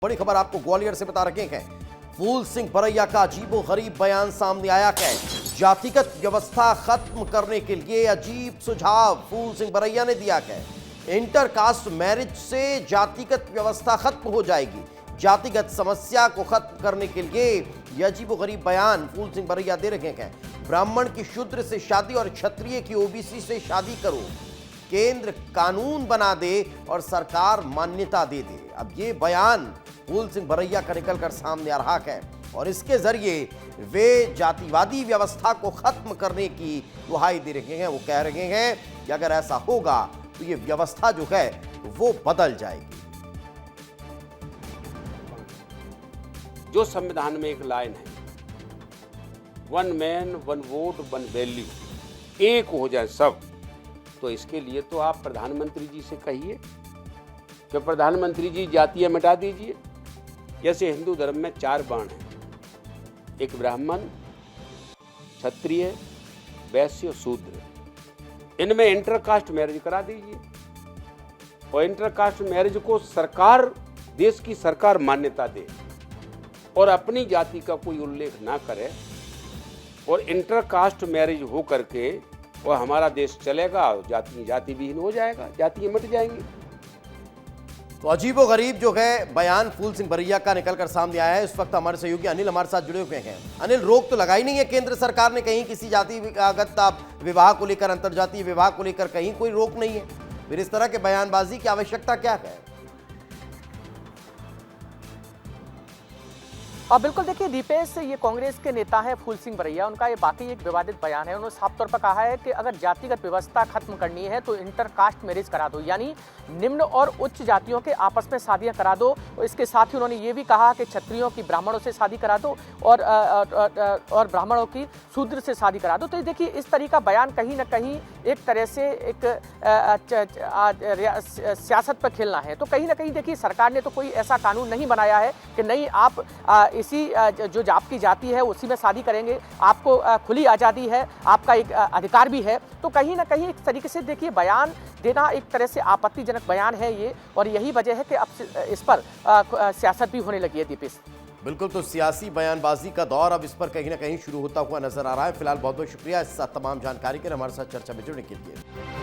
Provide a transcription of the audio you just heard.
बड़ी खबर आपको ग्वालियर से बता रहे हैं। फूल सिंह बरैया का अजीबोगरीब बयान सामने आया है। जातिगत व्यवस्था खत्म करने के लिए अजीब सुझाव फूल सिंह बरैया ने दिया है। इंटरकास्ट मैरिज से जातिगत व्यवस्था खत्म हो जाएगी। जातिगत समस्या को खत्म करने के लिए यह अजीबोगरीब बयान फूल सिंह बरैया दे रहे हैं। ब्राह्मण की शूद्र से शादी और क्षत्रिय की ओबीसी से शादी करो, केंद्र कानून बना दे और सरकार मान्यता दे दे। अब ये बयान फूल सिंह बरैया का निकलकर सामने आ रहा है और इसके जरिए वे जातिवादी व्यवस्था को खत्म करने की दुहाई दे रहे हैं। वो कह रहे हैं कि अगर ऐसा होगा तो ये व्यवस्था जो है वो बदल जाएगी। जो संविधान में एक लाइन है, one man one vote one value, एक हो जाए सब, तो इसके लिए तो आप प्रधानमंत्री जी से कहिए कि प्रधानमंत्री जी जातियां मिटा दीजिए। जैसे हिंदू धर्म में 4 वर्ण हैं, एक ब्राह्मण, क्षत्रिय, वैश्य और शूद्र। इनमें इंटरकास्ट मैरिज करा दीजिए और इंटरकास्ट मैरिज को सरकार, देश की सरकार मान्यता दे और अपनी जाति का कोई उल्लेख ना करे और इंटरकास्ट मैरिज हो करके और हमारा देश चलेगा, जाति विहीन हो जाएगा, जातियां मिट जाएंगी। तो अजीबोगरीब जो है बयान फूल सिंह बरैया का निकलकर सामने आया है। इस वक्त हमारे सहयोगी अनिल हमारे साथ जुड़े हुए हैं। अनिल, रोक तो लगाई नहीं है केंद्र सरकार ने कहीं किसी जातिगत विवाह को लेकर, अंतरजातीय विवाह को लेकर कहीं कोई रोक नहीं है, फिर इस तरह के बयानबाजी की आवश्यकता क्या है? और बिल्कुल देखिए दीपेश, ये कांग्रेस के नेता हैं फूल सिंह बरैया, उनका ये वाकई एक विवादित बयान है। उन्होंने साफ तौर पर कहा है कि अगर जातिगत व्यवस्था खत्म करनी है तो इंटरकास्ट मैरिज करा दो, यानी निम्न और उच्च जातियों के आपस में शादियां करा दो। और इसके साथ ही उन्होंने ये भी कहा कि क्षत्रियों की ब्राह्मणों से शादी करा दो और ब्राह्मणों की शूद्र से शादी करा दो। तो ये देखिए इस तरह का बयान कहीं ना कहीं एक तरह से एक सियासत पर खेलना है। तो कहीं ना कहीं देखिए सरकार ने तो कोई ऐसा कानून नहीं बनाया है कि नहीं आप इसी जो आपकी जाति है उसी में शादी करेंगे, आपको खुली आज़ादी है, आपका एक अधिकार भी है। तो कहीं ना कहीं एक तरीके से देखिए बयान देना एक तरह से आपत्तिजनक बयान है ये, और यही वजह है कि अब इस पर सियासत भी होने लगी है दीपेश। बिल्कुल, तो सियासी बयानबाजी का दौर अब इस पर कहीं ना कहीं शुरू होता हुआ नजर आ रहा है। फिलहाल बहुत बहुत शुक्रिया इस तमाम जानकारी के लिए हमारे साथ चर्चा में जुड़ने के लिए।